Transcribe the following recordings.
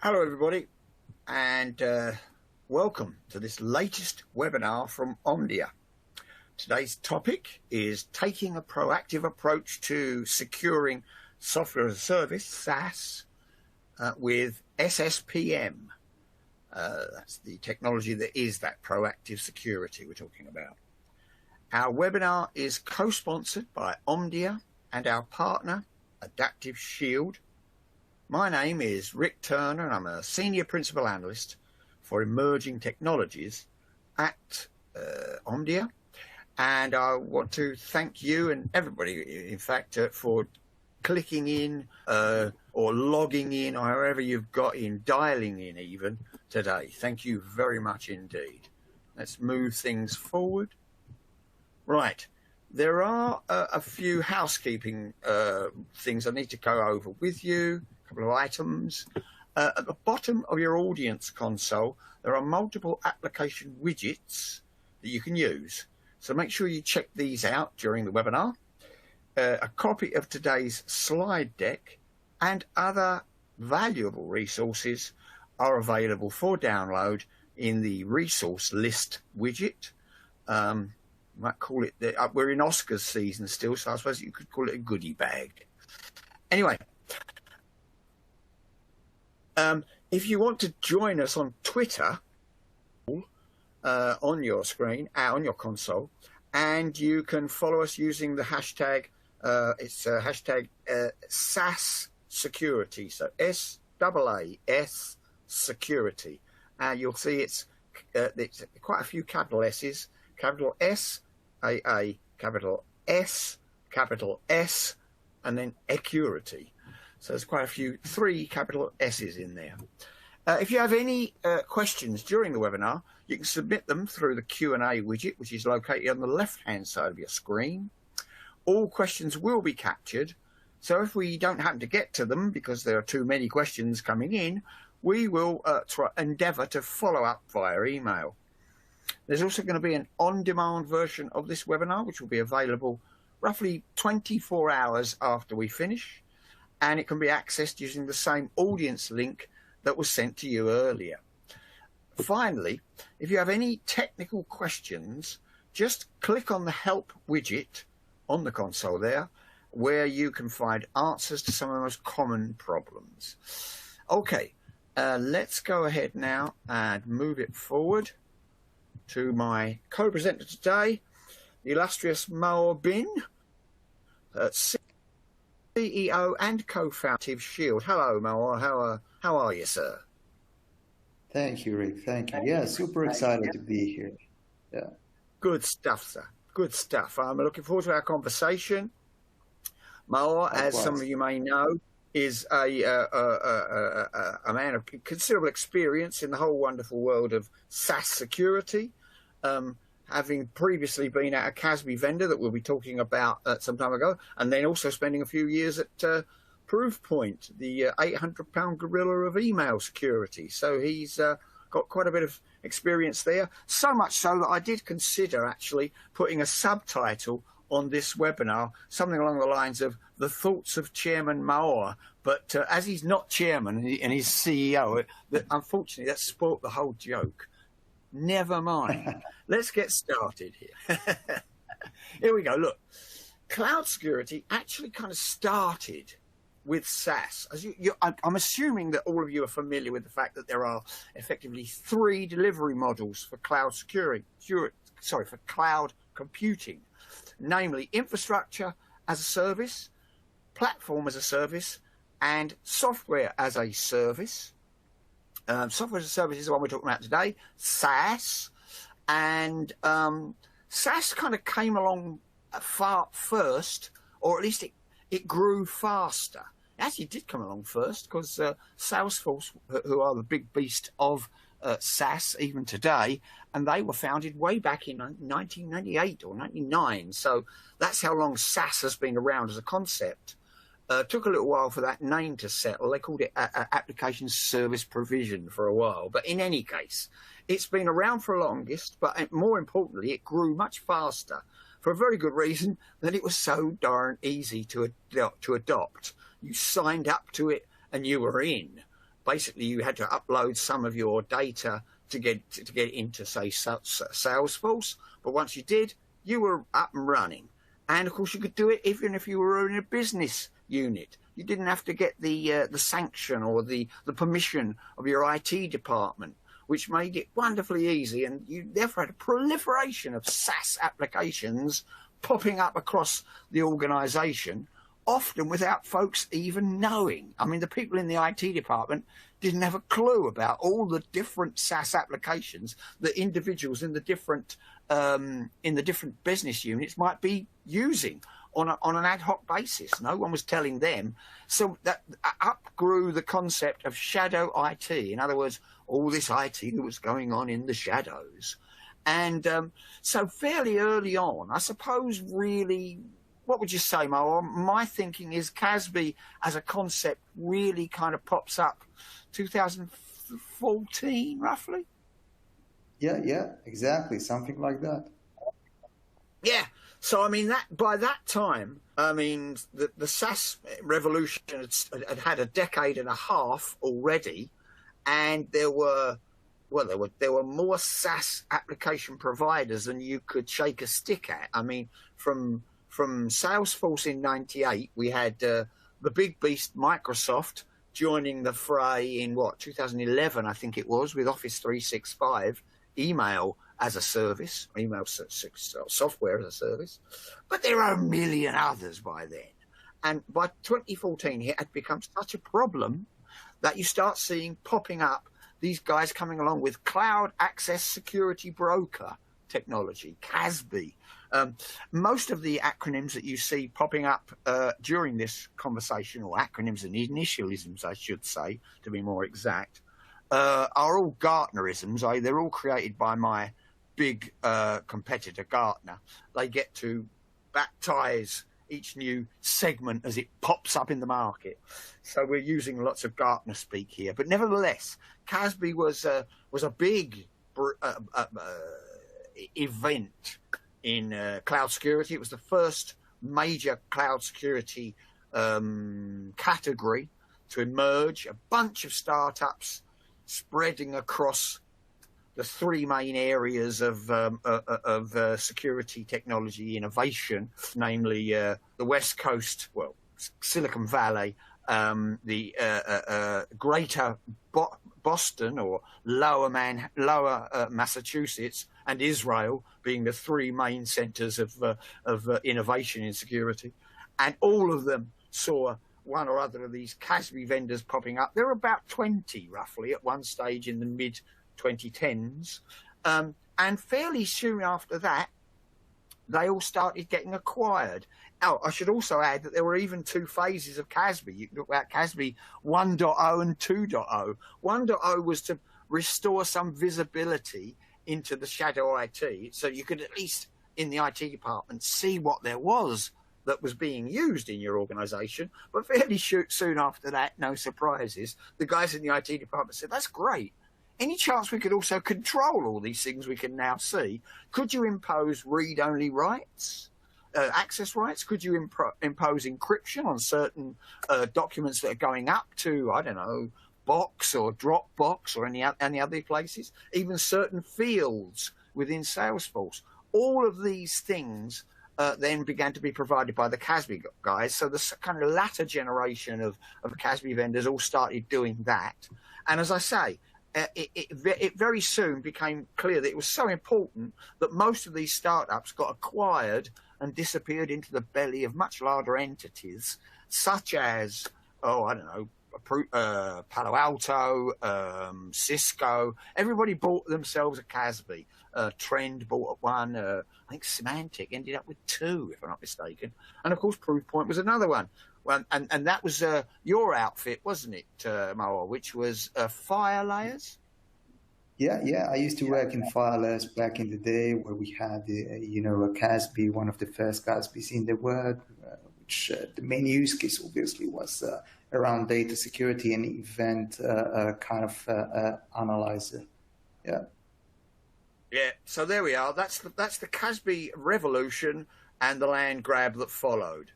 Hello everybody, and welcome to this latest webinar from Omdia. Today's topic is taking a proactive approach to securing software as a service, SaaS, with SSPM. That's the technology that is that proactive security we're talking about. Our webinar is co-sponsored by Omdia and our partner, Adaptive Shield. My name is Rik Turner, and I'm a Senior Principal Analyst for Emerging Technologies at Omdia. And I want to thank you and everybody, in fact, for clicking in or logging in, or however you've got in, dialing in even today. Thank you very much indeed. Let's move things forward. Right. There are a few housekeeping things I need to go over with you. Couple of items. At the bottom of your audience console, there are multiple application widgets that you can use. So make sure you check these out during the webinar. A copy of today's slide deck and other valuable resources are available for download in the resource list widget. You might call it, we're in Oscars season still, so I suppose you could call it a goodie bag. Anyway, if you want to join us on Twitter, on your screen, on your console, and you can follow us using the hashtag, it's hashtag SaaS Security, so SaaS Security. You'll see it's quite a few capital S's, capital S, AA, capital S, and then Security. So there's quite a few, 3 capital S's in there. If you have any questions during the webinar, you can submit them through the Q&A widget, which is located on the left-hand side of your screen. All questions will be captured, so if we don't happen to get to them because there are too many questions coming in, we will endeavour to follow up via email. There's also going to be an on-demand version of this webinar, which will be available roughly 24 hours after we finish, and it can be accessed using the same audience link that was sent to you earlier. Finally, if you have any technical questions, just click on the help widget on the console there, where you can find answers to some of the most common problems. Okay, let's go ahead now and move it forward to my co-presenter today, the illustrious Maor bin, CEO and co-founder of Shield. Hello, Maor. How are you, sir? Thank you, Rick. Thank you. Yeah, super excited to be here. Yeah. Good stuff, sir. Good stuff. I'm looking forward to our conversation. Maor, as some of you may know, is a man of considerable experience in the whole wonderful world of SaaS security. Having previously been at a Casby vendor that we'll be talking about some time ago, and then also spending a few years at Proofpoint, the 800-pound gorilla of email security. So he's got quite a bit of experience there, so much so that I did consider actually putting a subtitle on this webinar, something along the lines of The Thoughts of Chairman Maor. But as he's not chairman and he's CEO, unfortunately that spoilt the whole joke. Never mind. Let's get started here. Here we go. Look, cloud security actually kind of started with SaaS. I'm assuming that all of you are familiar with the fact that there are effectively 3 delivery models for cloud for cloud computing, namely infrastructure as a service, platform as a service, and software as a service. Software as a service is the one we're talking about today, SaaS. And SaaS kind of came along first, or at least it grew faster. It actually did come along first because Salesforce, who are the big beast of SaaS even today, and they were founded way back in 1998 or 99. So that's how long SaaS has been around as a concept. Took a little while for that name to settle. They called it application service provision for a while. But in any case, it's been around for the longest, but more importantly, it grew much faster for a very good reason, that it was so darn easy to adopt. You signed up to it and you were in. basically you had to upload some of your data to get into, say, Salesforce. But once you did, you were up and running. And of course, you could do it even if you were in a business unit. You didn't have to get the sanction or the permission of your IT department, which made it wonderfully easy. And you therefore had a proliferation of SaaS applications popping up across the organization, often without folks even knowing. I mean, the people in the IT department didn't have a clue about all the different SaaS applications that individuals in the different business units might be using on an ad hoc basis. No one was telling them. So that up grew the concept of shadow IT. In other words, all this IT that was going on in the shadows. And so fairly early on, I suppose, really, what would you say, Maor? My thinking is CASB as a concept really kind of pops up 2014, roughly. Yeah, exactly. Something like that. Yeah. So, I mean, that by that time, I mean, the SaaS revolution had a decade and a half already, and there were more SaaS application providers than you could shake a stick at. I mean, from Salesforce in '98, we had the big beast Microsoft joining the fray in 2011, I think it was, with Office 365, email as a service, email software as a service. But there are a million others by then. And by 2014, it had become such a problem that you start seeing popping up these guys coming along with Cloud Access Security Broker technology, CASB. Most of the acronyms that you see popping up during this conversation, or acronyms and initialisms, I should say, to be more exact, are all Gartnerisms. They're all created by my big competitor, Gartner. They get to baptize each new segment as it pops up in the market. So we're using lots of Gartner speak here. But nevertheless, CASB was a big event in cloud security. It was the first major cloud security category to emerge. A bunch of startups spreading across the three main areas of security technology innovation, namely the West Coast, well, Silicon Valley, the Greater Boston or Lower Massachusetts, and Israel being the three main centers of innovation in security. And all of them saw one or other of these CASB vendors popping up. There were about 20 roughly at one stage in the mid-2010s. And fairly soon after that, they all started getting acquired. Oh, I should also add that there were even two phases of CASB. You can talk about CASB 1.0 and 2.0. 1.0 was to restore some visibility into the shadow IT, so you could at least, in the IT department, see what there was that was being used in your organization. But fairly soon after that, no surprises, the guys in the IT department said, that's great. Any chance we could also control all these things we can now see? Could you impose read-only rights, access rights? Could you impose encryption on certain documents that are going up to, I don't know, Box or Dropbox or any other places? Even certain fields within Salesforce. All of these things then began to be provided by the CASB guys. So the kind of latter generation of CASB vendors all started doing that. And as I say, it very soon became clear that it was so important that most of these startups got acquired and disappeared into the belly of much larger entities, such as, I don't know, Palo Alto, Cisco. Everybody bought themselves a CASB. Trend bought one. I think Symantec ended up with two, if I'm not mistaken. And of course, Proofpoint was another one. Well, and that was your outfit, wasn't it, Maor, which was Fire Layers? Yeah. I used to work in Fire Layers back in the day, where we had a CASB, one of the first CASBs in the world, which the main use case obviously was around data security and event kind of analyzer. Yeah. So there we are. That's the CASB revolution and the land grab that followed.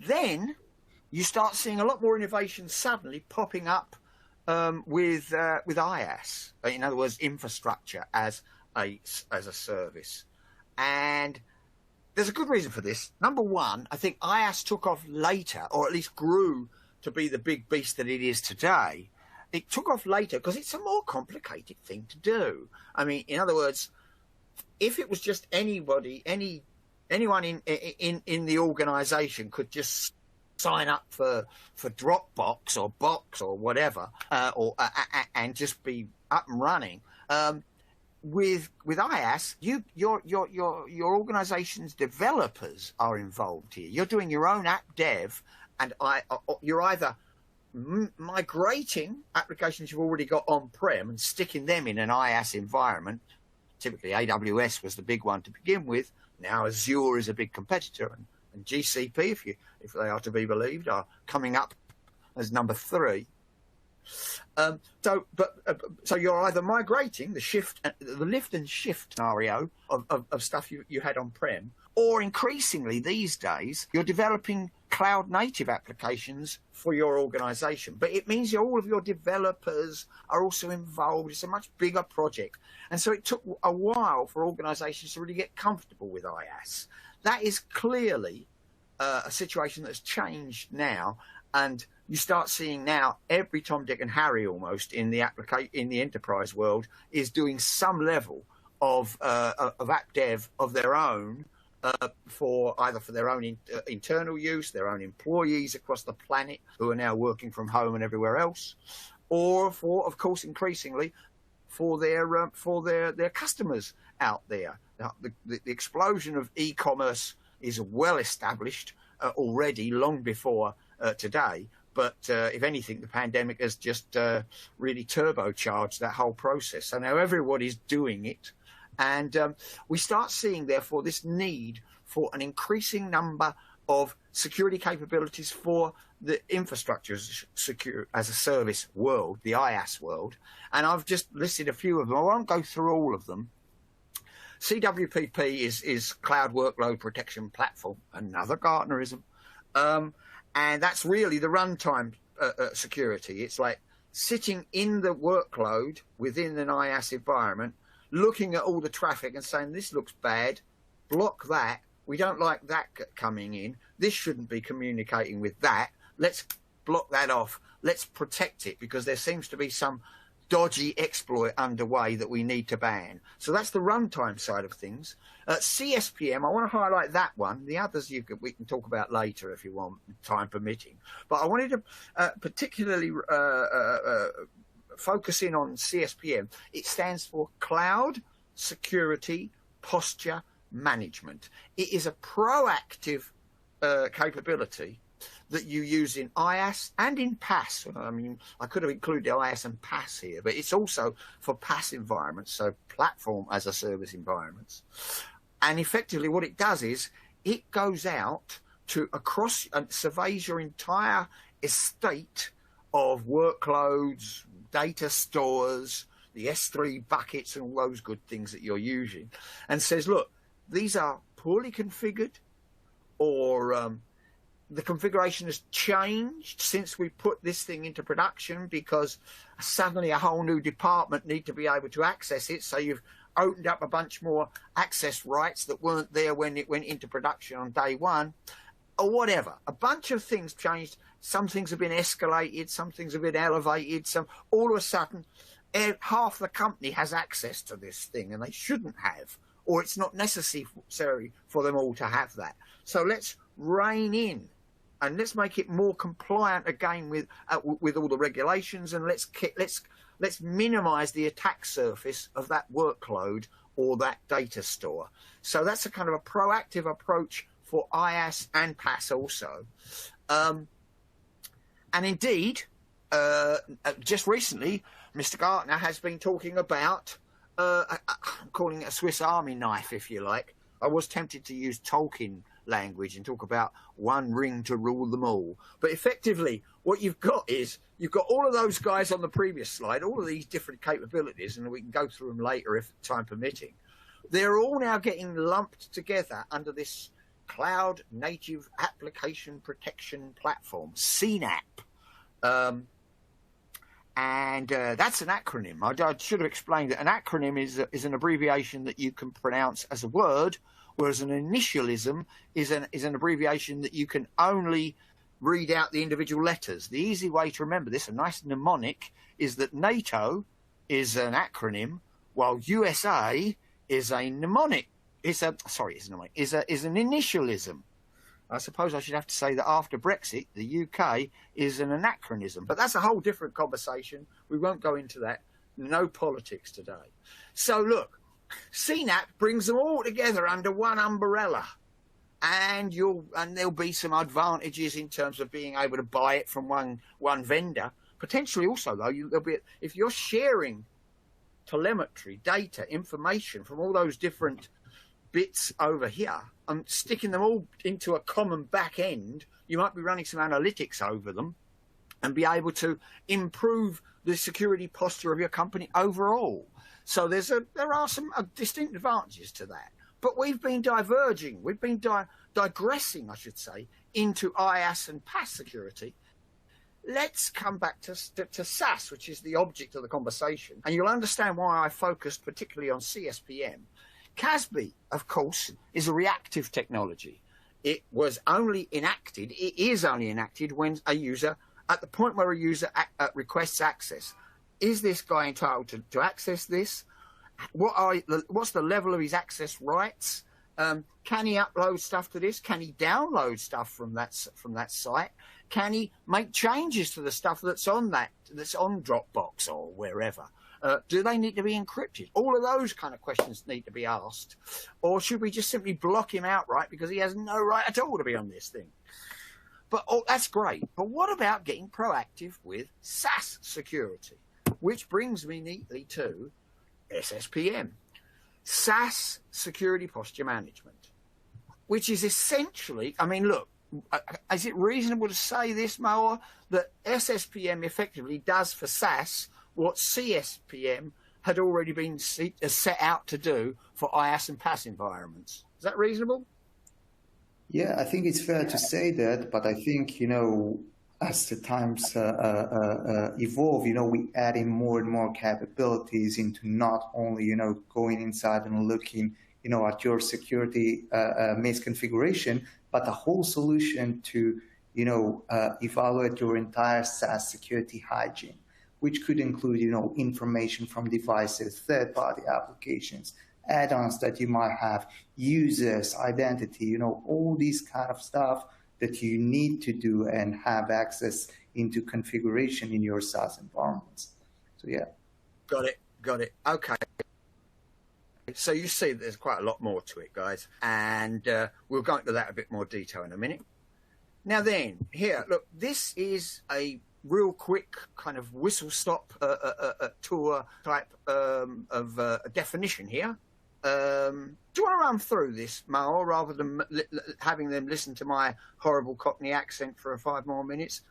Then you start seeing a lot more innovation suddenly popping up with IaaS, in other words, infrastructure as a service. And there's a good reason for this. Number one, I think IaaS took off later, or at least grew to be the big beast that it is today. It took off later because it's a more complicated thing to do. I mean, in other words, if it was just anyone in the organization could just sign up for Dropbox or Box or whatever, and just be up and running. With IaaS, your organization's developers are involved here. You're doing your own app dev, and you're either migrating applications you've already got on-prem and sticking them in an IaaS environment. Typically, AWS was the big one to begin with. Now Azure is a big competitor, and GCP, if they are to be believed, are coming up as number 3. So you're either migrating the lift and shift scenario of stuff you had on-prem, or increasingly these days, you're developing cloud-native applications for your organization. But it means all of your developers are also involved. It's a much bigger project. And so it took a while for organizations to really get comfortable with IaaS. That is clearly a situation that's changed now, and you start seeing now every Tom, Dick and Harry almost in the enterprise world is doing some level of app dev of their own, for their own internal use, their own employees across the planet who are now working from home and everywhere else, or for, of course, increasingly for their customers out there. Now, the explosion of e-commerce is well established already, long before today. But if anything, the pandemic has just really turbocharged that whole process. So now everybody's doing it. And we start seeing, therefore, this need for an increasing number of security capabilities for the infrastructure as a service world, the IaaS world. And I've just listed a few of them. I won't go through all of them. CWPP is Cloud Workload Protection Platform, another Gartnerism. And that's really the runtime security. It's like sitting in the workload within an IaaS environment, looking at all the traffic and saying, this looks bad, block that. We don't like that coming in. This shouldn't be communicating with that. Let's block that off. Let's protect it because there seems to be some dodgy exploit underway that we need to ban. So that's the runtime side of things. CSPM, I want to highlight that one. The others we can talk about later if you want, time permitting. But I wanted to particularly focus in on CSPM. It stands for Cloud Security Posture Management. It is a proactive capability that you use in IaaS and in PaaS. I mean, I could have included IaaS and PaaS here, but it's also for PaaS environments, so platform as a service environments. And effectively what it does is it goes out to across and surveys your entire estate of workloads, data stores, the S3 buckets and all those good things that you're using, and says, look, these are poorly configured, or the configuration has changed since we put this thing into production because suddenly a whole new department need to be able to access it. So you've opened up a bunch more access rights that weren't there when it went into production on day one, or whatever. A bunch of things changed. Some things have been escalated. Some things have been elevated. All of a sudden, half the company has access to this thing and they shouldn't have, or it's not necessary for them all to have that. So let's rein in and let's make it more compliant again with all the regulations, and let's minimize the attack surface of that workload or that data store. So that's a kind of a proactive approach for IaaS and PaaS also. And indeed, just recently, Mr. Gartner has been talking about, calling it a Swiss Army knife, if you like. I was tempted to use Tolkien language and talk about one ring to rule them all. But effectively, what you've got is, you've got all of those guys on the previous slide, all of these different capabilities, and we can go through them later if time permitting. They're all now getting lumped together under this Cloud Native Application Protection Platform, CNAP. And that's an acronym. I should have explained that an acronym is an abbreviation that you can pronounce as a word, whereas an initialism is an abbreviation that you can only read out the individual letters. The easy way to remember this, a nice mnemonic, is that NATO is an acronym, while USA is a mnemonic. Is an initialism. I suppose I should have to say that after Brexit, the UK is an anachronism. But that's a whole different conversation. We won't go into that. No politics today. So look, CNAP brings them all together under one umbrella. And there'll be some advantages in terms of being able to buy it from one vendor. Potentially also, though, if you're sharing telemetry, data, information from all those different bits over here and sticking them all into a common back end, you might be running some analytics over them and be able to improve the security posture of your company overall. So there are some distinct advantages to that. But we've been diverging, digressing, I should say, into IaaS and PaaS security. Let's come back to SaaS, which is the object of the conversation. And you'll understand why I focused particularly on CSPM. CASB, of course, is a reactive technology. It is only enacted when a user, at the point where a user requests access. Is this guy entitled to access this? What's the level of his access rights? Can he upload stuff to this? Can he download stuff from that site? Can he make changes to the stuff that's on Dropbox or wherever? Do they need to be encrypted? All of those kind of questions need to be asked. Or should we just simply block him outright because he has no right at all to be on this thing? But that's great. But what about getting proactive with SaaS security? Which brings me neatly to SSPM, SaaS Security Posture Management, which is essentially, I mean, look, is it reasonable to say this, Maor, that SSPM effectively does for SaaS what CSPM had already been set out to do for IaaS and PaaS environments? Is that reasonable? Yeah, I think it's fair to say that, but I think, as the times evolve, we add in more and more capabilities into not only, going inside and looking, at your security misconfiguration, but the whole solution to, evaluate your entire SaaS security hygiene, which could include, information from devices, third-party applications, add-ons that you might have, users, identity, all these kind of stuff that you need to do and have access into configuration in your SaaS environments. So, yeah. Got it. Okay. So you see there's quite a lot more to it, guys. And we'll go into that a bit more detail in a minute. Now then, here, look, this is a real quick kind of whistle-stop tour type of definition here. Do you want to run through this, Maor, rather than having them listen to my horrible Cockney accent for 5 more minutes?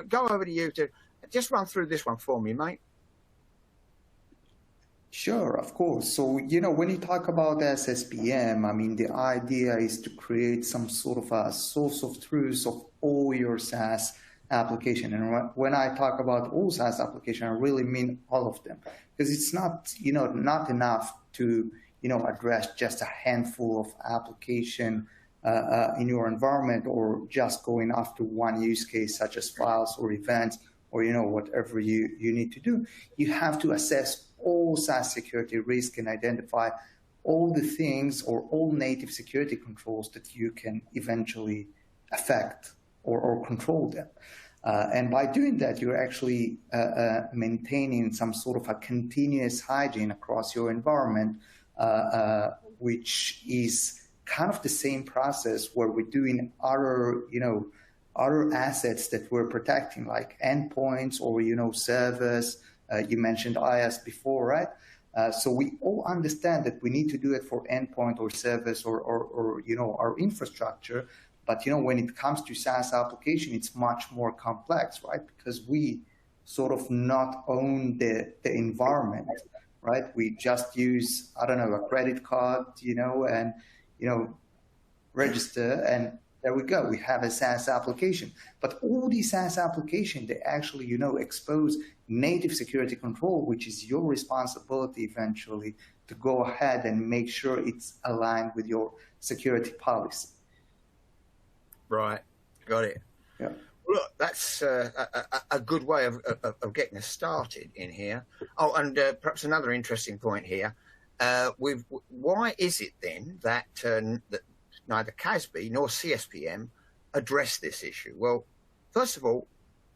Go over to you to just run through this one for me, mate. Sure, of course. So, when you talk about SSPM, I mean, the idea is to create some sort of a source of truth of all your SaaS application. And when I talk about all SaaS application, I really mean all of them, because it's not, not enough to, address just a handful of application in your environment, or just going after one use case such as files or events or, whatever you need to do. You have to assess all SaaS security risk and identify all the things or all native security controls that you can eventually affect or control them. And by doing that, you're actually maintaining some sort of a continuous hygiene across your environment, which is kind of the same process where we're doing other assets that we're protecting, like endpoints or, servers. You mentioned IaaS before, right? So we all understand that we need to do it for endpoint or service or our infrastructure. But, when it comes to SaaS application, it's much more complex, right? Because we sort of not own the environment, right? We just use, a credit card, and, register, and there we go. We have a SaaS application. But all these SaaS applications, they actually, expose native security control, which is your responsibility eventually to go ahead and make sure it's aligned with your security policy. Right. Got it. Yeah. Look, that's a good way of getting us started in here. Oh, and perhaps another interesting point here. Why is it then that neither CASB nor CSPM address this issue? Well, first of all,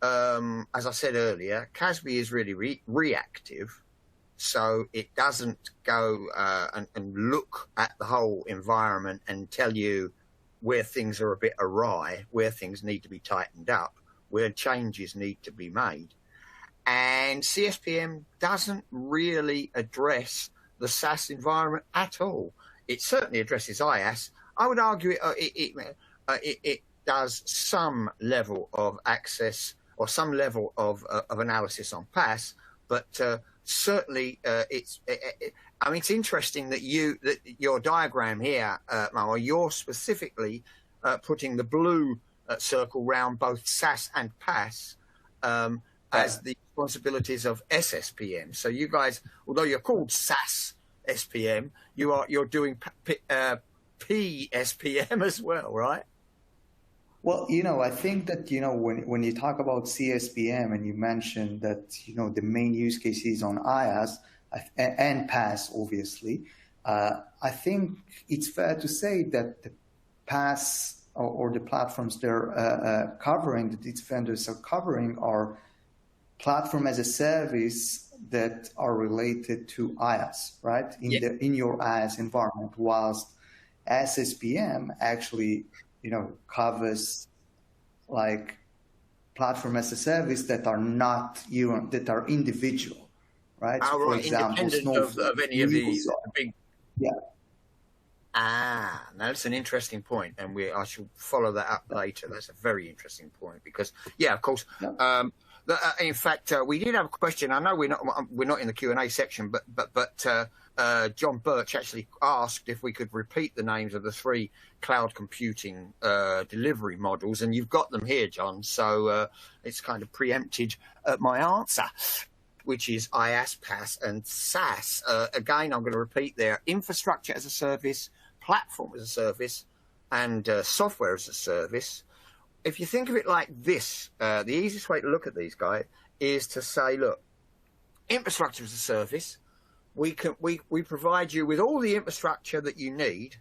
as I said earlier, CASB is really reactive, so it doesn't go and look at the whole environment and tell you where things are a bit awry, where things need to be tightened up, where changes need to be made. And CSPM doesn't really address the SaaS environment at all. It certainly addresses IaaS. I would argue it does some level of access or some level of analysis on PaaS, but certainly it's interesting that your diagram here, Maor, you're specifically putting the blue circle round both SaaS and PaaS as the responsibilities of SSPM. So you guys, although you're called SaaS SPM, you're doing PSPM as well, right? Well, I think that, when you talk about CSPM and you mentioned that, the main use case is on IaaS and PaaS, obviously, I think it's fair to say that the PaaS or the platforms they're covering, that its vendors are covering, are platform as a service that are related to IaaS, right? In your IaaS environment, whilst SSPM actually covers like platform as a service that are not that are individual, right? Oh, for right. example, Independent of any of the big. Yeah. Now that's an interesting point, and I shall follow that up later. That's a very interesting point because, of course. Yeah. In fact, we did have a question. I know we're not in the Q&A section, but John Birch actually asked if we could repeat the names of the 3 cloud computing delivery models, and you've got them here, John. So it's kind of preempted my answer, which is IaaS, PaaS, and SaaS. Again, I'm going to repeat there: infrastructure as a service, platform as a service, and software as a service. If you think of it like this, the easiest way to look at these guys is to say, look, infrastructure as a service, we provide you with all the infrastructure that you need,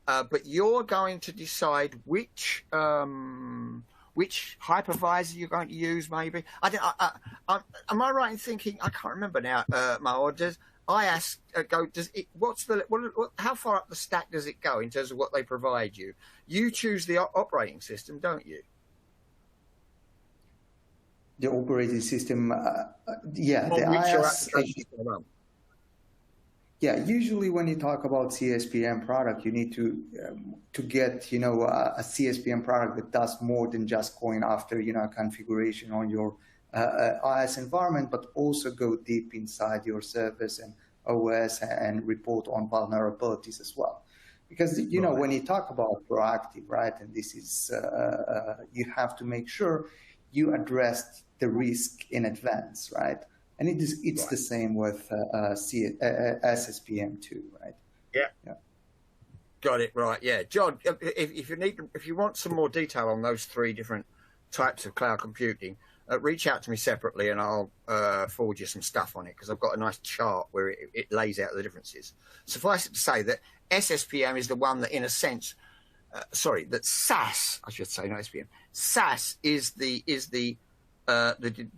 but you're going to decide which hypervisor you're going to use. Maybe am I right in thinking? I can't remember now. Maor, does IaaS go? Does it? How far up the stack does it go in terms of what they provide you? You choose the operating system, don't you? The operating system, yeah. The IaaS. Yeah, usually when you talk about CSPM product, you need to get a CSPM product that does more than just going after configuration on your IaaS environment, but also go deep inside your service and OS and report on vulnerabilities as well. Because when you talk about proactive, right, and this is you have to make sure you address the risk in advance, right? And it's the same with SSPM too, right? Yeah. Got it. Right. Yeah, John. If you want some more detail on those 3 different types of cloud computing, reach out to me separately, and I'll forward you some stuff on it because I've got a nice chart where it lays out the differences. Suffice it to say that SSPM is the one that, in a sense, that SaaS, I should say, not SPM. SaaS is the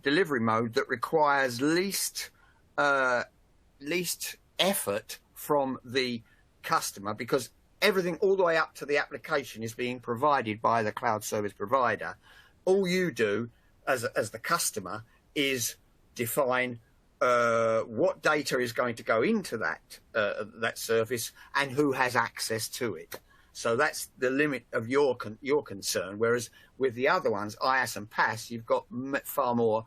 delivery mode that requires least effort from the customer, because everything all the way up to the application is being provided by the cloud service provider. All you do as the customer is define what data is going to go into that service and who has access to it. So that's the limit of your concern. Whereas with the other ones, IaaS and PaaS, you've got far more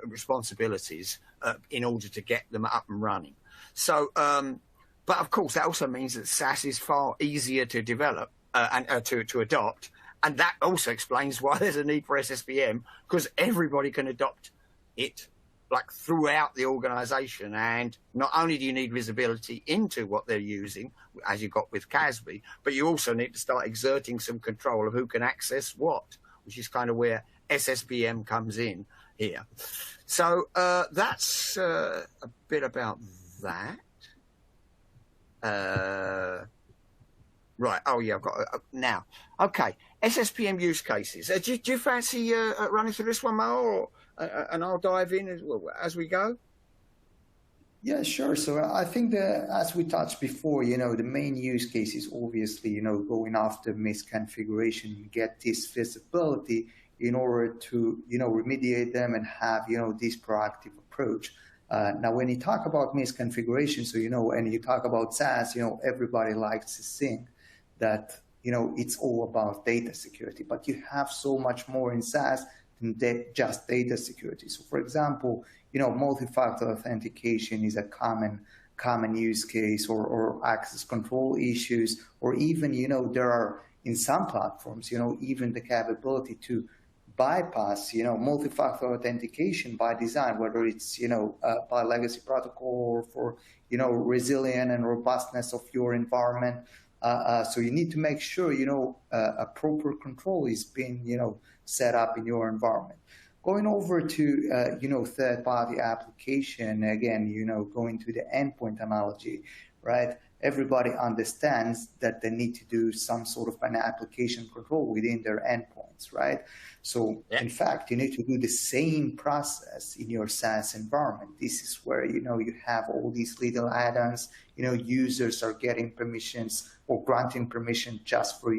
responsibilities in order to get them up and running. So, but of course, that also means that SaaS is far easier to develop to adopt. And that also explains why there's a need for SSPM, because everybody can adopt it, like throughout the organization. And not only do you need visibility into what they're using, as you got with CASB, but you also need to start exerting some control of who can access what, which is kind of where SSPM comes in here. So that's a bit about that. Right. Oh, yeah, I've got now. Okay. SSPM use cases. Do you fancy running through this one, Maor, and I'll dive in as we go? Yeah, sure. So I think that, as we touched before, the main use case is obviously, going after misconfiguration and get this visibility in order to, remediate them and have, this proactive approach. Now, when you talk about misconfiguration, so, and you talk about SaaS, everybody likes to think that, it's all about data security, but you have so much more in SaaS than just data security. So, for example, multi-factor authentication is a common use case, or access control issues, or even, there are in some platforms, even the capability to bypass, multi-factor authentication by design, whether it's, by legacy protocol or for, resilience and robustness of your environment. So you need to make sure, a proper control is being, set up in your environment. Going over to, third-party application, again, going to the endpoint analogy, right? Everybody understands that they need to do some sort of an application control within their endpoints, right? So, in fact, you need to do the same process in your SaaS environment. This is where, you have all these little add-ons, users are getting permissions or granting permission just for,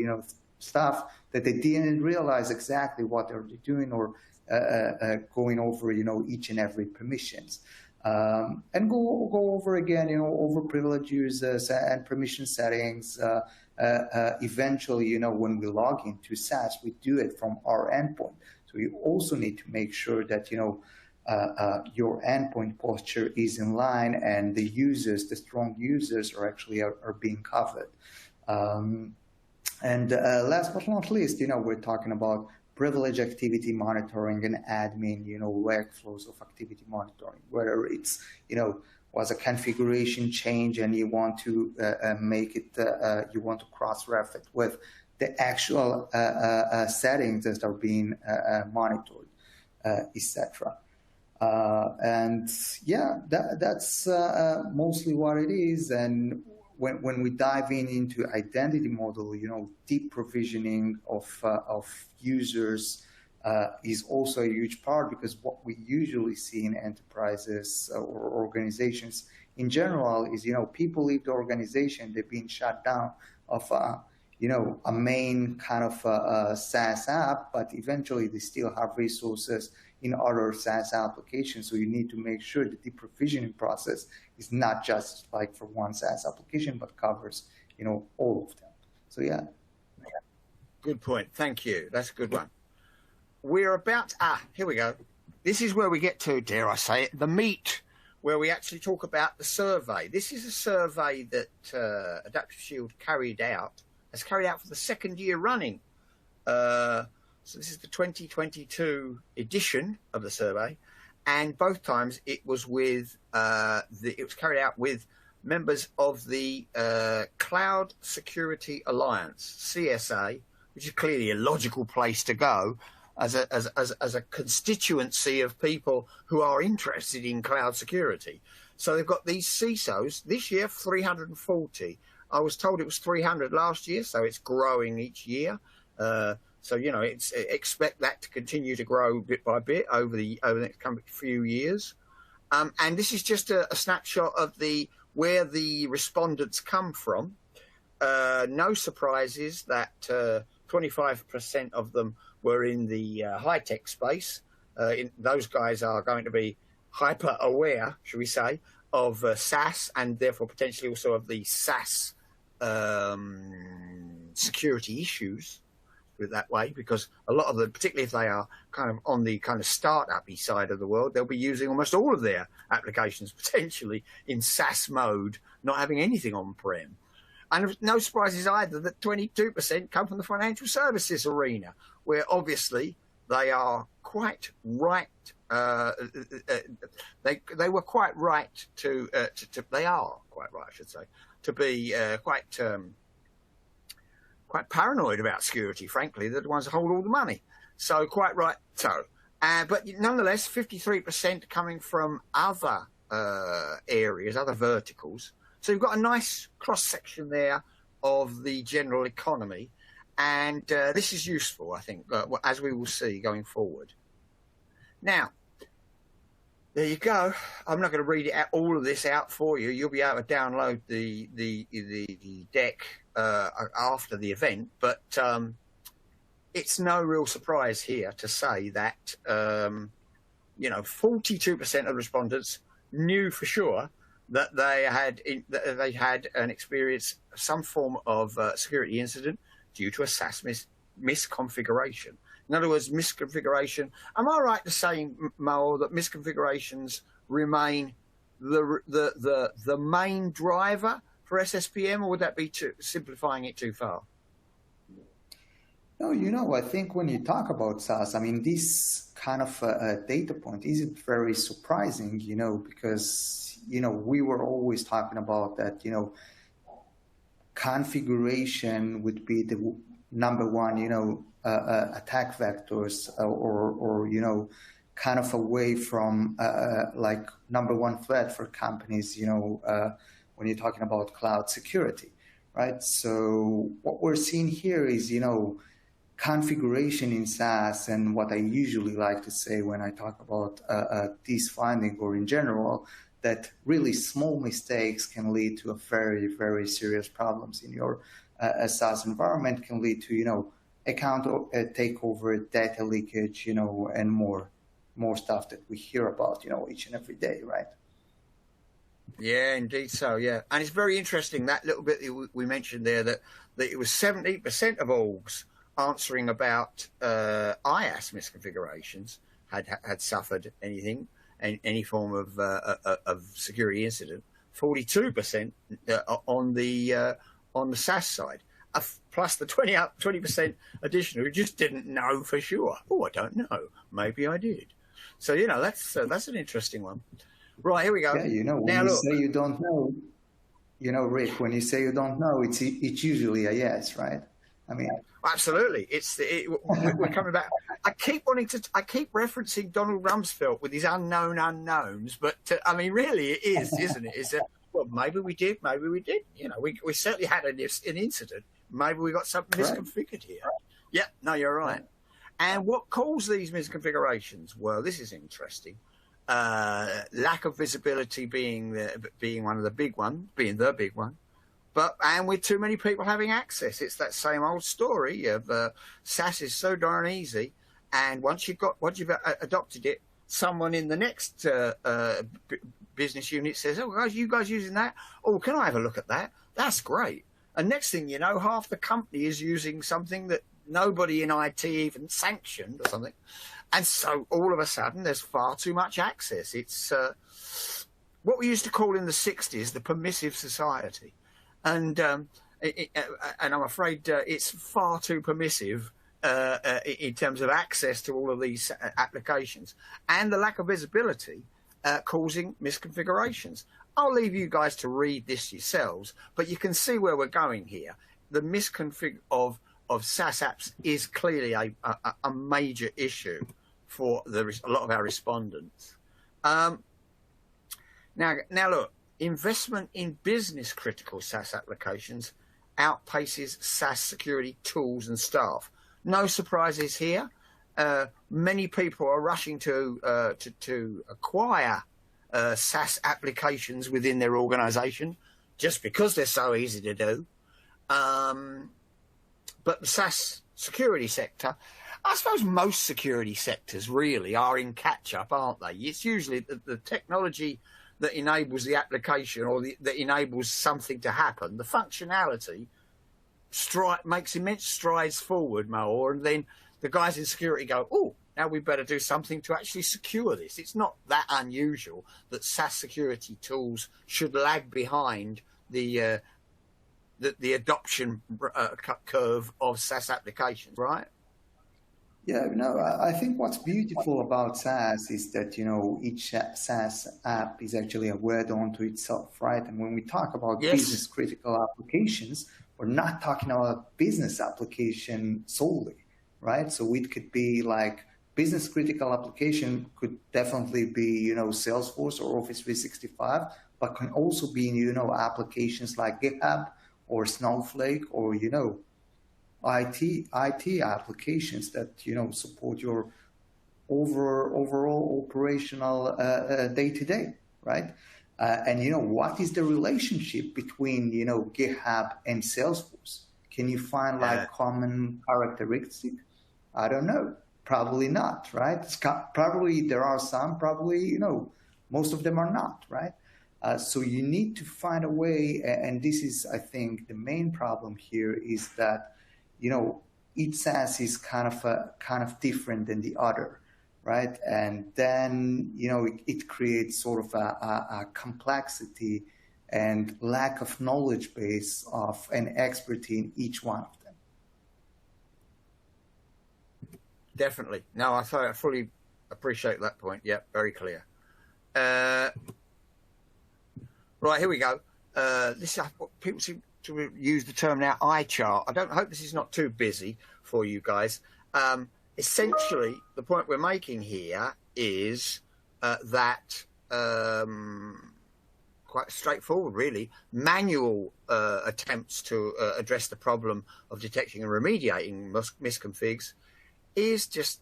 stuff that they didn't realize exactly what they're doing, or going over, each and every permissions. And go over again, over privileged users and permission settings. Eventually, when we log into SaaS, we do it from our endpoint. So you also need to make sure that, your endpoint posture is in line, and the users, the strong users, are being covered. And last but not least, we're talking about privilege activity monitoring and admin, workflows of activity monitoring, whether it's, was a configuration change and you want to make it, you want to cross-ref it with the actual settings that are being monitored, etc. And yeah, that's mostly what it is. And when we dive into identity model, deep provisioning of users is also a huge part, because what we usually see in enterprises or organizations in general is, people leave the organization, they're being shut down of, a main kind of SaaS app, but eventually they still have resources in other SaaS applications. So you need to make sure that the provisioning process is not just like for one SaaS application, but covers, all of them. So yeah. Good point. Thank you. That's a good one. We're about, here we go. This is where we get to, dare I say it, the meat, where we actually talk about the survey. This is a survey that Adaptive Shield has carried out for the second year running. So this is the 2022 edition of the survey, and both times it was with it was carried out with members of the Cloud Security Alliance, CSA, which is clearly a logical place to go as a constituency of people who are interested in cloud security. So they've got these CISOs this year, 340. I was told it was 300 last year, so it's growing each year. So, expect that to continue to grow bit by bit over the next few years. And this is just a snapshot of where the respondents come from. No surprises that 25% of them were in the high-tech space. Those guys are going to be hyper aware, should we say, of SaaS, and therefore potentially also of the SaaS security issues. That way, because a lot of them, particularly if they are kind of on the kind of startup-y side of the world, they'll be using almost all of their applications potentially in SaaS mode, not having anything on-prem. And no surprises either that 22% come from the financial services arena, where obviously they are quite right. They were quite right to they are quite right, I should say, to be quite paranoid about security. Frankly, they're the ones that hold all the money. So quite right. So, but nonetheless, 53% coming from other areas, other verticals. So you've got a nice cross section there of the general economy, and this is useful, I think, as we will see going forward. Now, there you go. I'm not going to read all of this out for you. You'll be able to download the deck after the event, but it's no real surprise here to say that 42% of respondents knew for sure that they had an experience, some form of security incident due to a SaaS misconfiguration. In other words, misconfiguration. Am I right to say, Maor, that misconfigurations remain the main driver for SSPM, or would that be simplifying it too far? No, I think when you talk about SaaS, I mean, this kind of data point isn't very surprising, because, we were always talking about that, configuration would be the number one, attack vectors or kind of away from like number one threat for companies, when you're talking about cloud security, right? So what we're seeing here is, configuration in SaaS, and what I usually like to say when I talk about this finding or in general, that really small mistakes can lead to a very, very serious problems in your SaaS environment, can lead to, account takeover, data leakage, and more stuff that we hear about, each and every day, right? Yeah, indeed so, yeah. And it's very interesting, that little bit that we mentioned there, that it was 70% of orgs answering about IaaS misconfigurations had suffered anything, any form of security incident. 42% on the SaaS side, plus the 20% additional who just didn't know for sure. Oh, I don't know. Maybe I did. So that's an interesting one. Right, here we go. Yeah, when you say you don't know, Rik, when you say you don't know, it's usually a yes, right? I mean, absolutely. We're coming back. I keep referencing Donald Rumsfeld with his unknown unknowns, but I mean, really, it is, isn't it? Is well, maybe we did, maybe we did. We certainly had an incident. Maybe we got something misconfigured here. Yeah, no, you're right. And what caused these misconfigurations? Well, this is interesting. Lack of visibility being one of the big one, and with too many people having access. It's that same old story of SaaS is so darn easy, and once you've adopted it, someone in the next business unit says, "Oh, guys, you guys using that? Oh, can I have a look at that? That's great." And next thing you know, half the company is using something that nobody in IT even sanctioned or something, and so all of a sudden there's far too much access. It's what we used to call in the 60s the permissive society. And I'm afraid it's far too permissive in terms of access to all of these applications, and the lack of visibility causing misconfigurations. I'll leave you guys to read this yourselves, but you can see where we're going here. The misconfig of SaaS apps is clearly a major issue for a lot of our respondents. Now look. Investment in business-critical SaaS applications outpaces SaaS security tools and staff. No surprises here. Many people are rushing to acquire SaaS applications within their organisation just because they're so easy to do. But the SaaS security sector, I suppose most security sectors really are in catch-up, aren't they? It's usually the technology that enables the application or that enables something to happen. The functionality makes immense strides forward, Maor, and then the guys in security go, oh, now we better do something to actually secure this. It's not that unusual that SaaS security tools should lag behind the the adoption curve of SaaS applications, right? Yeah, no, I think what's beautiful about SaaS is that, each SaaS app is actually a word unto itself, right? And when we talk about business critical applications, we're not talking about business application solely, right? So it could be like business critical application could definitely be, Salesforce or Office 365, but can also be, applications like GitHub or Snowflake or, IT applications that support your overall operational day-to-day, right? And what is the relationship between GitHub and Salesforce? Can you find like common characteristics? I don't know. Probably not, right? Probably there are some. Probably most of them are not, right? So you need to find a way, and this is, I think, the main problem here is that each SaaS is kind of different than the other, right? And then it creates sort of a complexity and lack of knowledge base of an expertise in each one of them. Definitely. No, I fully appreciate that point. Yeah, very clear. Right, here we go. This is what people seem to use the term now, eye chart. I hope this is not too busy for you guys. Essentially, the point we're making here is that quite straightforward, really. Manual attempts to address the problem of detecting and remediating misconfigs is just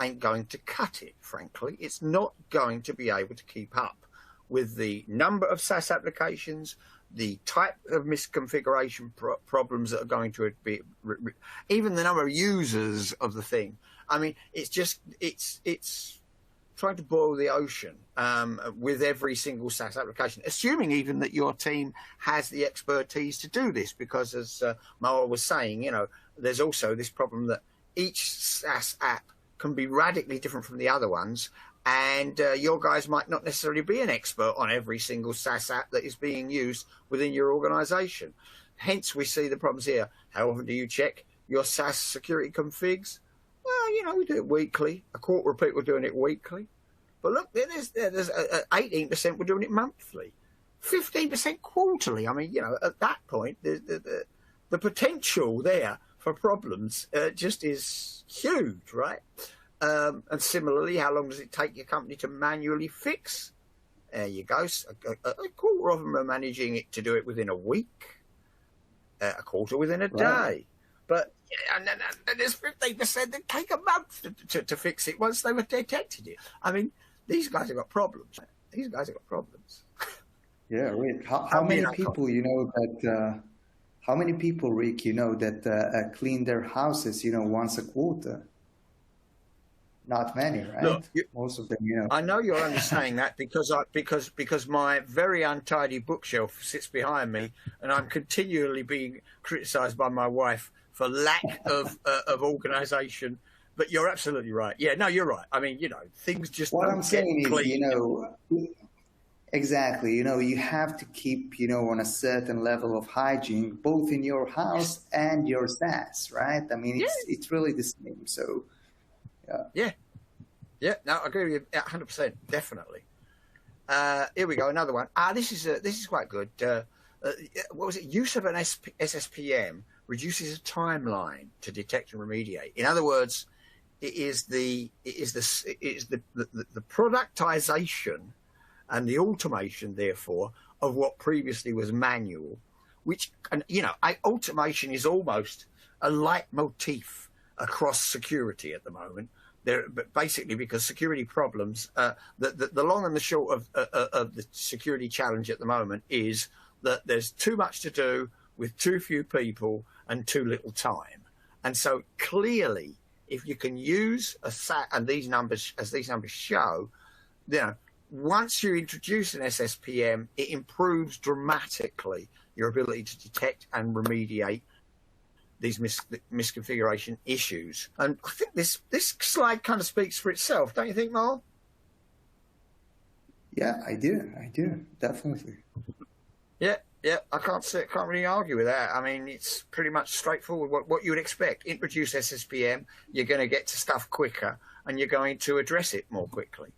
ain't going to cut it, frankly. It's not going to be able to keep up with the number of SaaS applications, the type of misconfiguration problems that are going to be, even the number of users of the thing. I mean, it's trying to boil the ocean with every single SaaS application, assuming even that your team has the expertise to do this, because as Maor was saying, there's also this problem that each SaaS app can be radically different from the other ones, and your guys might not necessarily be an expert on every single SaaS app that is being used within your organization. Hence, we see the problems here. How often do you check your SaaS security configs? Well, we do it weekly. A quarter of people are doing it weekly. But look, there's 18% were doing it monthly, 15% quarterly. I mean, at that point, the potential there for problems just is huge, right? And similarly, how long does it take your company to manually fix? There you go. A quarter of them are managing it to do it within a week, a quarter within a day. But and then there's 15% that take a month to fix it once they've detected it. I mean, these guys have got problems. Yeah, Rick. How many people that? How many people, Rick, that clean their houses, once a quarter? Not many, right? Look, most of them, I know you're only saying that because my very untidy bookshelf sits behind me, and I'm continually being criticised by my wife for lack of organisation. But you're absolutely right. Yeah, no, you're right. I mean, things just what don't I'm saying get clean. is, exactly. You have to keep, on a certain level of hygiene, both in your house and your SaaS, right? I mean, it's really the same. So. Yeah. No, I agree with you 100%, definitely. Here we go, another one. This is quite good. What was it? Use of an SSPM reduces a timeline to detect and remediate. In other words, it is the productization and the automation, therefore, of what previously was manual, which automation is almost a leitmotif across security at the moment. But basically, because security problems, the long and the short of the security challenge at the moment is that there's too much to do with too few people and too little time. And so clearly, if you can use a SaaS, and these numbers show, once you introduce an SSPM, it improves dramatically your ability to detect and remediate these misconfiguration issues. And I think this slide kind of speaks for itself, don't you think, Maor? Yeah, I do, definitely. Yeah, Yeah, can't really argue with that. I mean, it's pretty much straightforward. What you would expect. Introduce SSPM, you're going to get to stuff quicker, and you're going to address it more quickly.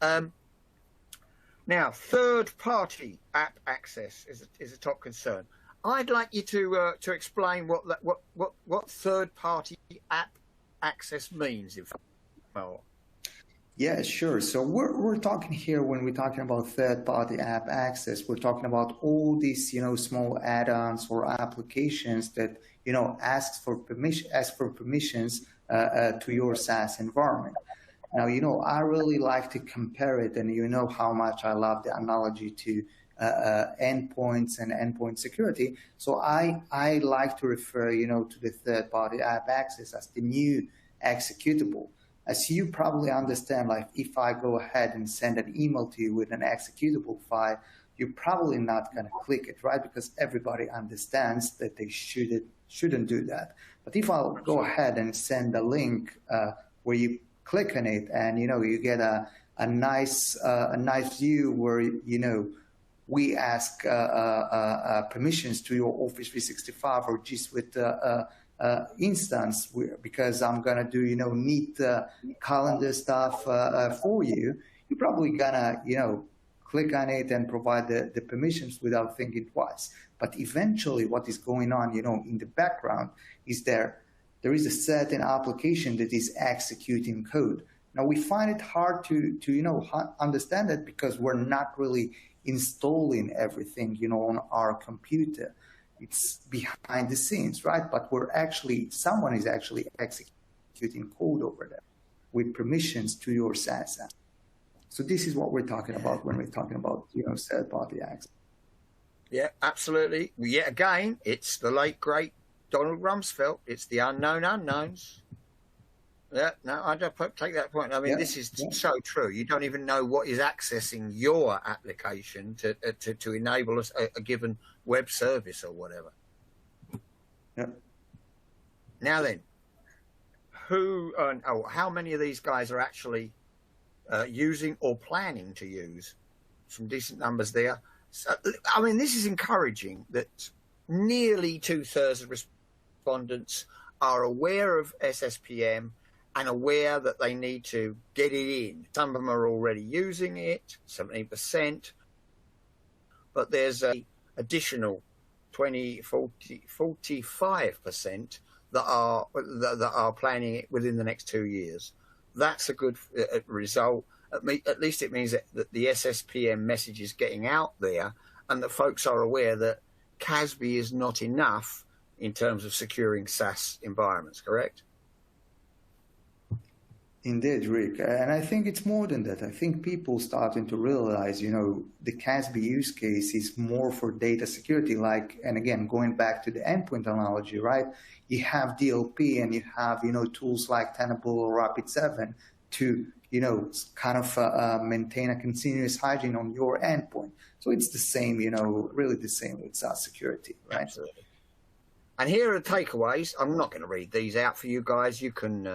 Now, third-party app access is a top concern. I'd like you to explain what third-party app access means, if Maor. Yeah, sure. So we're talking here, when we're talking about third-party app access, we're talking about all these, small add-ons or applications that, ask for permissions to your SaaS environment. Now, I really like to compare it, and you know how much I love the analogy to endpoints and endpoint security. So I like to refer, to the third-party app access as the new executable. As you probably understand, like if I go ahead and send an email to you with an executable file, you're probably not going to click it, right? Because everybody understands that they shouldn't do that. But if I'll go ahead and send a link where you click on it, and you get a nice view where we ask permissions to your Office 365 or G Suite instance, because I'm gonna do neat calendar stuff for you. You're probably gonna click on it and provide the permissions without thinking twice. But eventually, what is going on in the background is there is a certain application that is executing code. Now we find it hard to understand that, because we're not really installing everything on our computer. It's behind the scenes, right? But someone is actually executing code over there with permissions to your SaaS app. So this is what we're talking about when we're talking about third-party access. Yeah, absolutely. Yet again, it's the late great Donald Rumsfeld. It's the unknown unknowns. Yeah, no, I don't take that point. I mean, this is so true. You don't even know what is accessing your application to enable a given web service or whatever. Yeah. Now then, how many of these guys are actually using or planning to use? Some decent numbers there. So, I mean, this is encouraging that nearly 2/3 of respondents are aware of SSPM and aware that they need to get it in. Some of them are already using it, 17%, but there's an additional 45% that are planning it within the next 2 years. That's a good result. At least it means that the SSPM message is getting out there, and that folks are aware that CASB is not enough in terms of securing SaaS environments, correct? Indeed, Rik. And I think it's more than that. I think people starting to realize, the CASB use case is more for data security. And again, going back to the endpoint analogy, right? You have DLP and you have, tools like Tenable or Rapid7 to, kind of maintain a continuous hygiene on your endpoint. So it's the same, really the same with SaaS security, right? Absolutely. And here are the takeaways. I'm not going to read these out for you guys. You can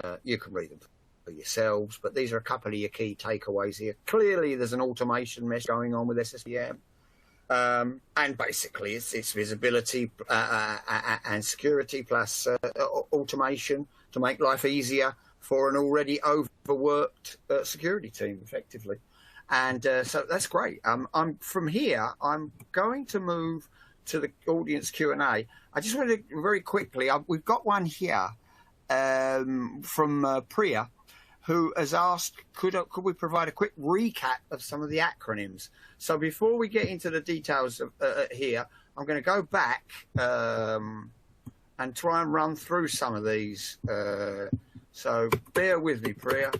read them for yourselves, but these are a couple of your key takeaways here. Clearly, there's an automation mesh going on with SSPM, and basically it's visibility and security plus automation to make life easier for an already overworked security team, effectively. And so that's great. From here, I'm going to move to the audience Q&A. I just wanted to very quickly, we've got one here from Priya, who has asked, could we provide a quick recap of some of the acronyms? So before we get into the details of, here, I'm going to go back and try and run through some of these. So bear with me, Priya.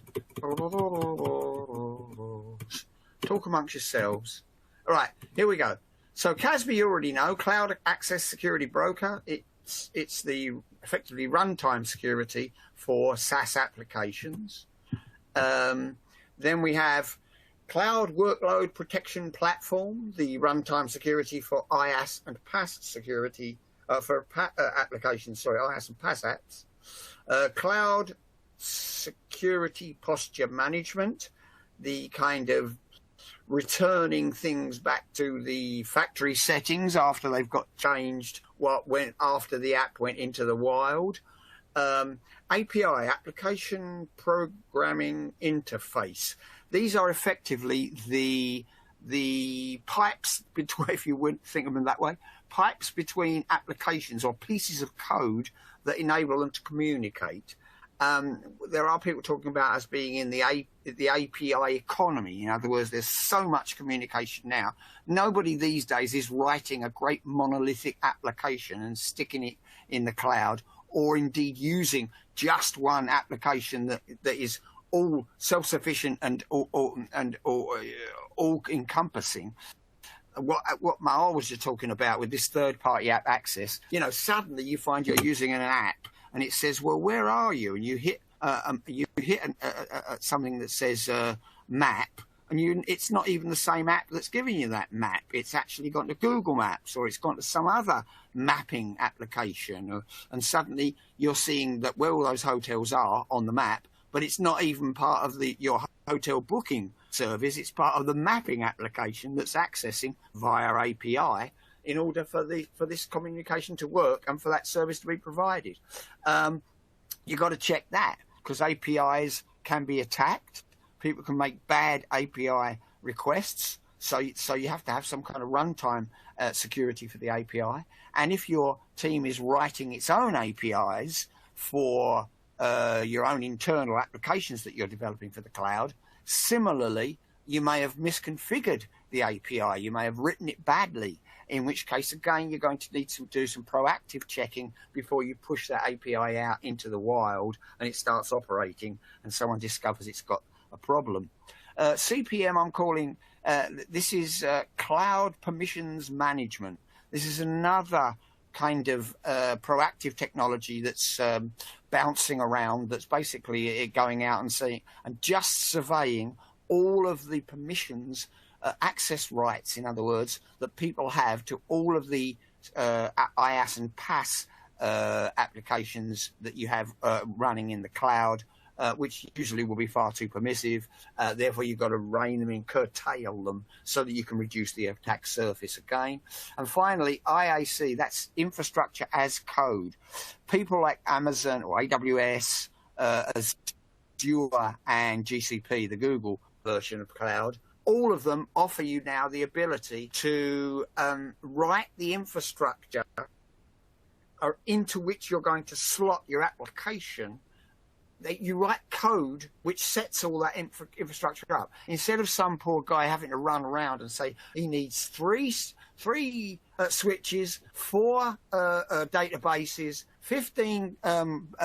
Talk amongst yourselves. All right, here we go. So CASB, you already know, Cloud Access Security Broker. It's the effectively runtime security for SaaS applications. Then we have Cloud Workload Protection Platform, the runtime security for IaaS and PaaS security for applications. Sorry, IaaS and PaaS apps. Cloud Security Posture Management, the kind of returning things back to the factory settings after they've got changed after the app went into the wild. API, application programming interface. These are effectively the pipes between, if you wouldn't think of them that way, pipes between applications or pieces of code that enable them to communicate. There are people talking about us being in the API economy. In other words, there's so much communication now. Nobody these days is writing a great monolithic application and sticking it in the cloud, or indeed using just one application that is all self-sufficient and all encompassing. What Maor was just talking about with this third-party app access, suddenly you find you're using an app and it says, well, where are you? And you hit something that says map, and it's not even the same app that's giving you that map. It's actually gone to Google Maps, or it's gone to some other mapping application, and suddenly you're seeing that where all those hotels are on the map, but it's not even part of your hotel booking service. It's part of the mapping application that's accessing via API in order for this communication to work and for that service to be provided. You've got to check that, because APIs can be attacked. People can make bad API requests. So you have to have some kind of runtime security for the API. And if your team is writing its own APIs for your own internal applications that you're developing for the cloud, similarly, you may have misconfigured the API. You may have written it badly, in which case, again, you're going to need to do some proactive checking before you push that API out into the wild and it starts operating and someone discovers it's got a problem. CPM, I'm calling, this is Cloud Permissions Management. This is another kind of proactive technology that's bouncing around, that's basically going out and seeing and just surveying all of the permissions, access rights, in other words, that people have to all of the IaaS and PaaS applications that you have running in the cloud, which usually will be far too permissive. Therefore, you've got to rein them in, curtail them, so that you can reduce the attack surface again. And finally, IAC, that's infrastructure as code. People like Amazon or AWS, Azure and GCP, the Google version of cloud, all of them offer you now the ability to write the infrastructure into which you're going to slot your application. You write code which sets all that infrastructure up. Instead of some poor guy having to run around and say he needs three switches, 4 databases, 15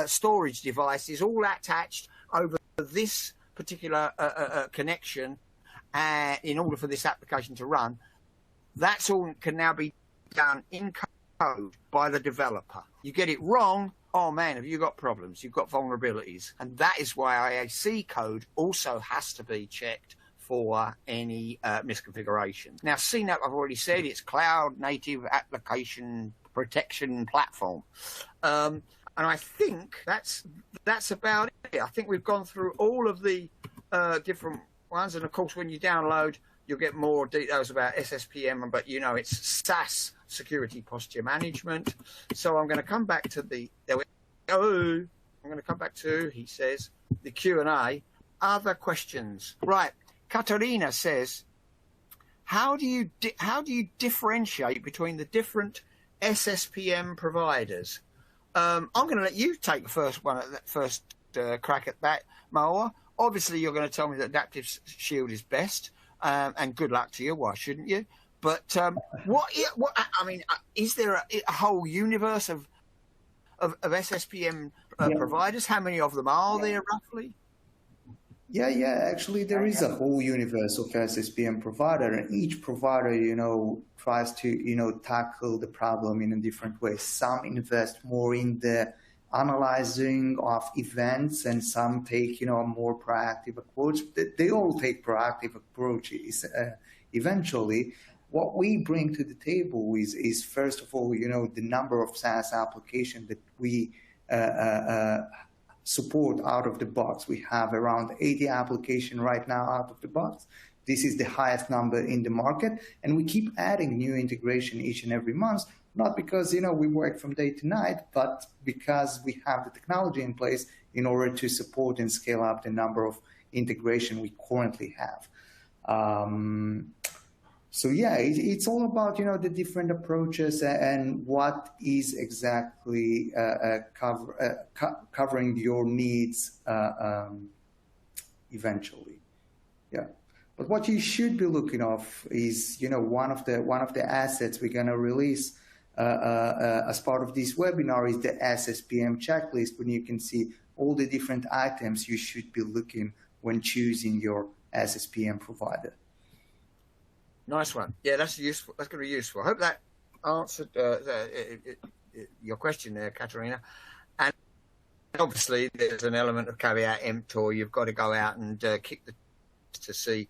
storage devices, all attached over this particular connection, in order for this application to run, that's all can now be done in code by the developer. You get it wrong, oh man, have you got problems? You've got vulnerabilities. And that is why IAC code also has to be checked for any misconfigurations. Now, CNAP, I've already said, it's Cloud Native Application Protection Platform. And I think that's about it. I think we've gone through all of the different ones. And of course, when you download, you'll get more details about SSPM, but it's SaaS Security Posture Management. So I'm going to come back to he says, the Q&A. Other questions? Right. Katarina says, how do you differentiate between the different SSPM providers? I'm going to let you take the first crack at that, Maor. Obviously, you're going to tell me that Adaptive Shield is best, and good luck to you. Why shouldn't you? But is there a whole universe of SSPM providers? How many of them are there, roughly? Yeah. Actually, there is a whole universe of SSPM provider, and each provider, tries to, tackle the problem in a different way. Some invest more in the analyzing of events, and some take, a more proactive approach. They all take proactive approaches. Eventually, what we bring to the table is first of all, the number of SaaS applications that we support out of the box. We have around 80 applications right now out of the box. this is the highest number in the market, and we keep adding new integration each and every month, not because, we work from day to night, but because we have the technology in place in order to support and scale up the number of integration we currently have. So yeah, it's all about, the different approaches and what is exactly covering your needs eventually. Yeah. But what you should be looking off is, one of the assets we're going to release as part of this webinar is the SSPM checklist, when you can see all the different items you should be looking when choosing your SSPM provider. Nice one. Yeah, that's useful. That's going to be useful. I hope that answered your question there, Katerina. And obviously, there's an element of caveat emptor. You've got to go out and kick the to see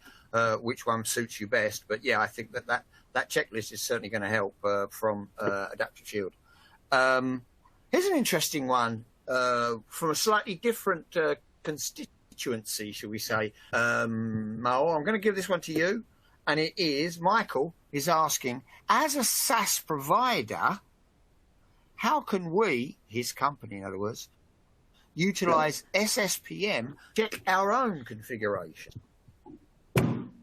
which one suits you best. But yeah, I think that checklist is certainly going to help from Adaptive Shield. Here's an interesting one from a slightly different constituency, shall we say. Maor, I'm going to give this one to you. And it is, Michael is asking, as a SaaS provider, how can we, his company in other words, utilize SSPM to check our own configuration?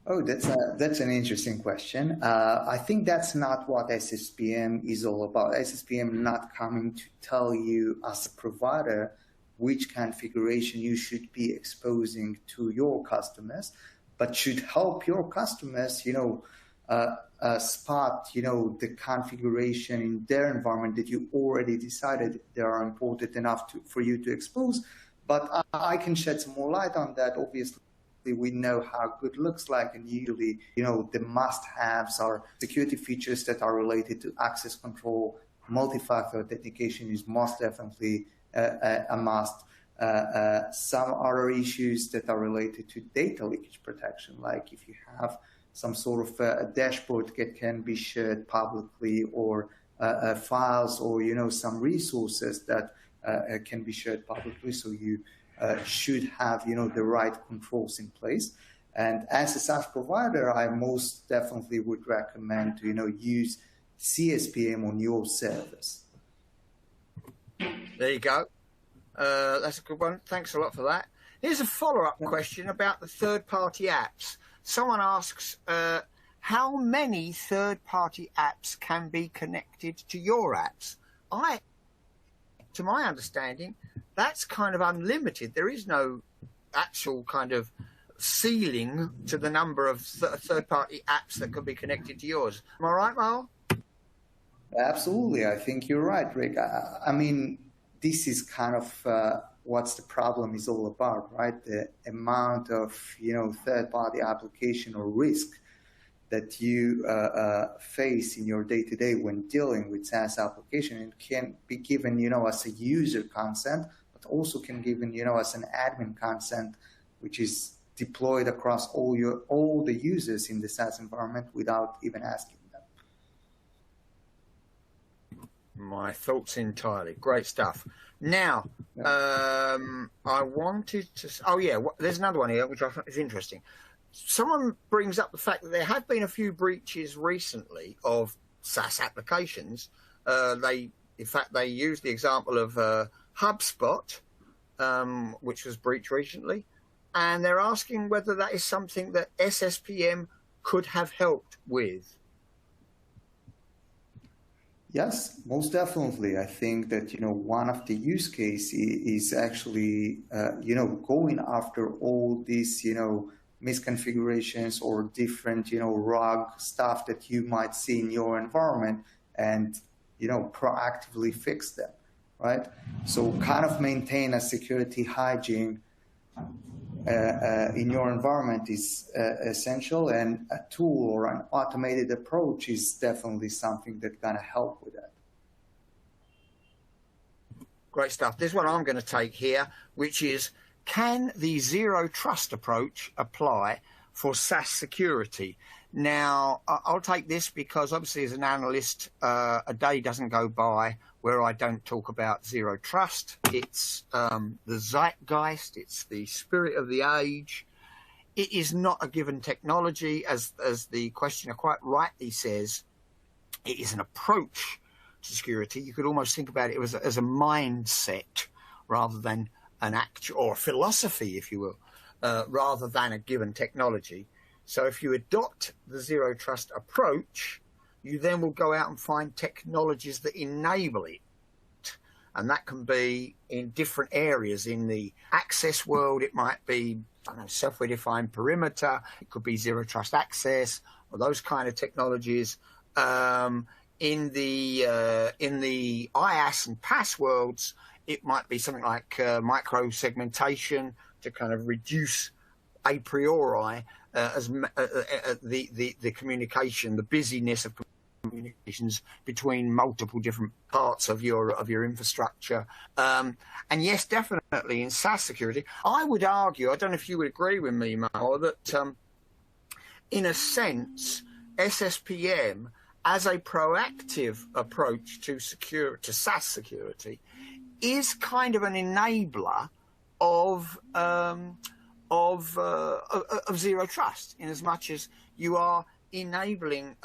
Oh, that's an interesting question. I think that's not what SSPM is all about. SSPM not coming to tell you as a provider which configuration you should be exposing to your customers, but should help your customers, spot, the configuration in their environment that you already decided they are important enough for you to expose. But I can shed some more light on that. Obviously, we know how good looks like, and usually, the must-haves are security features that are related to access control. Multi-factor authentication is most definitely a must. Some other issues that are related to data leakage protection, like if you have some sort of a dashboard that can be shared publicly, or files, or some resources that can be shared publicly, so you should have the right controls in place. And as a SaaS provider, I most definitely would recommend to use CSPM on your service. There you go. That's a good one. Thanks a lot for that. Here's a follow-up question about the third-party apps. Someone asks, how many third-party apps can be connected to your apps? To my understanding, that's kind of unlimited. There is no actual kind of ceiling to the number of third-party apps that can be connected to yours. Am I right, Maor? Absolutely. I think you're right, Rik. I mean, this is kind of what's the problem is all about, right? The amount of, third-party application or risk that you face in your day-to-day when dealing with SaaS application. It can be given, as a user consent, but also can be given, as an admin consent, which is deployed across all the users in the SaaS environment without even asking them. My thoughts entirely. Great stuff. Now, I wanted to... there's another one here, which I think is interesting. Someone brings up the fact that there have been a few breaches recently of SaaS applications. They used the example of HubSpot, which was breached recently, and they're asking whether that is something that SSPM could have helped with. Yes, most definitely. I think that, one of the use cases is actually, going after all these, misconfigurations or different, RUG stuff that you might see in your environment and, proactively fix them, right? So kind of maintain a security hygiene in your environment is essential, and a tool or an automated approach is definitely something that's going to help with that. Great stuff. There's one I'm going to take here, which is, can the zero trust approach apply for SaaS security? Now, I'll take this because obviously as an analyst, a day doesn't go by where I don't talk about zero trust. It's the zeitgeist. It's the spirit of the age. it is not a given technology, as the questioner quite rightly says. It is an approach to security. You could almost think about it as a mindset rather than an act or a philosophy, if you will, rather than a given technology. So if you adopt the zero trust approach, you then will go out and find technologies that enable it. And that can be in different areas. In the access world, it might be, I don't know, software-defined perimeter. It could be zero trust access or those kind of technologies. In the IaaS and PaaS worlds, it might be something like micro-segmentation to kind of reduce a priori the communication, the busyness of communications between multiple different parts of your infrastructure. And yes, definitely in SaaS security, I would argue, I don't know if you would agree with me, Maor, that in a sense, SSPM as a proactive approach to SaaS security is kind of an enabler of zero trust, in as much as you are enabling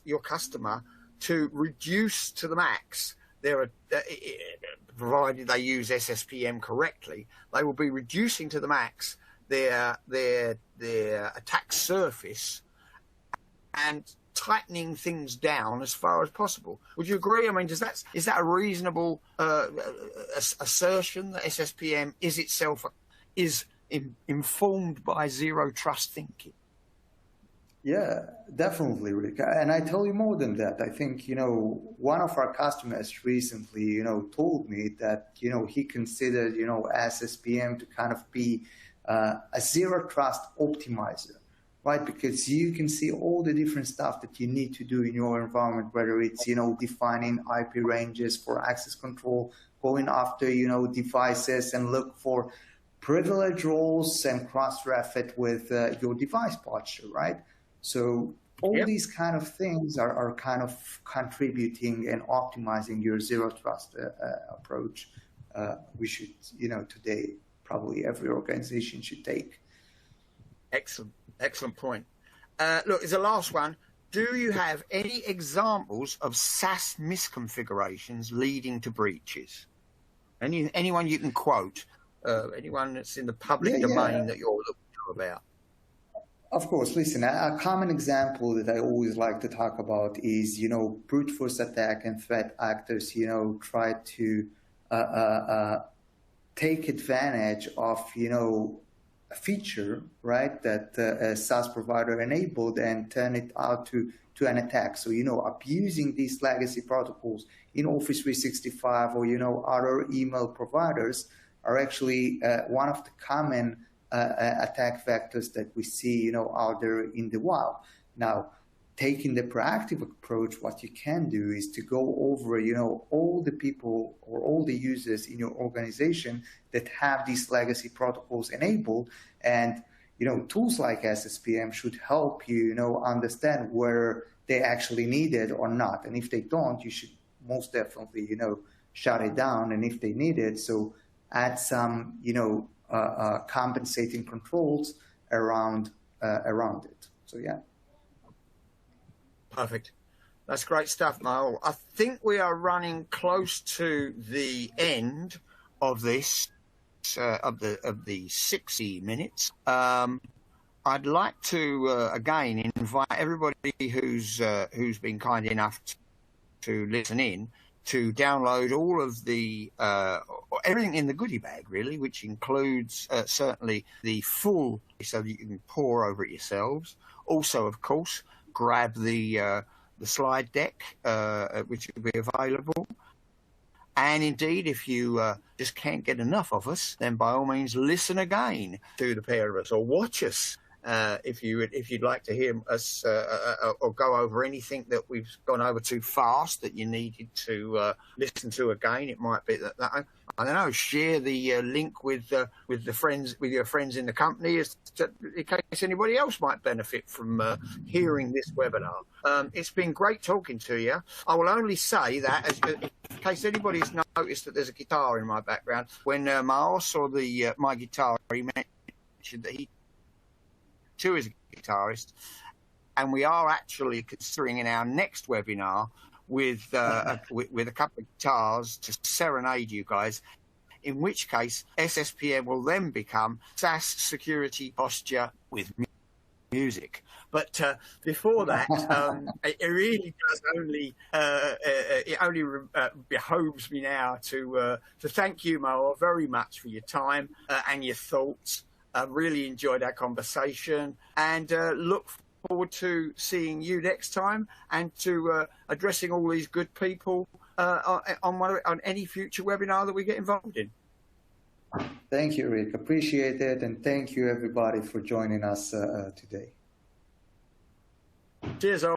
your customer to reduce to the max provided they use SSPM correctly, they will be reducing to the max their attack surface and tightening things down as far as possible. Would you agree? I mean, is that a reasonable assertion that SSPM is informed by zero trust thinking? Yeah, definitely, Rik. And I tell you more than that. I think, one of our customers recently, told me that, he considered, SSPM to kind of be a zero trust optimizer, right? Because you can see all the different stuff that you need to do in your environment, whether it's, defining IP ranges for access control, going after, devices and look for privilege roles and cross-ref it with your device posture, right? So all these kind of things are kind of contributing and optimizing your zero trust approach. We should, today, probably every organization should take. Excellent point. Look, it's the last one. Do you have any examples of SaaS misconfigurations leading to breaches? Anyone you can quote? Anyone that's in the public domain that you're looking about? Of course. Listen, a common example that I always like to talk about is, brute force attack and threat actors, try to take advantage of, a feature, right, that a SaaS provider enabled and turn it out to an attack. So, abusing these legacy protocols in Office 365 or, other email providers are actually one of the common attack vectors that we see, out there in the wild. Now, taking the proactive approach, what you can do is to go over, all the people or all the users in your organization that have these legacy protocols enabled, and tools like SSPM should help you, understand whether they actually need it or not. And if they don't, you should most definitely, shut it down. And if they need it, so add some, compensating controls around it. So yeah. Perfect. That's great stuff, Maor. I think we are running close to the end of this, of the 60 minutes. I'd like to again invite everybody who's been kind enough to listen in to download all of the everything in the goodie bag, really, which includes certainly the full, so that you can pore over it yourselves. Also, of course, grab the slide deck, which will be available. And indeed, if you just can't get enough of us, then by all means, listen again to the pair of us, or watch us if you'd like to hear us or go over anything that we've gone over too fast that you needed to listen to again. It might be that I don't know. Share the link with your friends in the company, in case anybody else might benefit from hearing this webinar. It's been great talking to you. I will only say that, in case anybody's noticed that there's a guitar in my background, when Maor saw my guitar, he mentioned that he two is a guitarist. And we are actually considering in our next webinar with a couple of guitars to serenade you guys, in which case SSPM will then become SaaS Security Posture with music. But before that, it really does only behoves me now to thank you, Maor, very much for your time and your thoughts. I really enjoyed our conversation, and look forward to seeing you next time and to addressing all these good people on any future webinar that we get involved in. Thank you, Rik. Appreciate it, and thank you everybody for joining us today. Cheers all.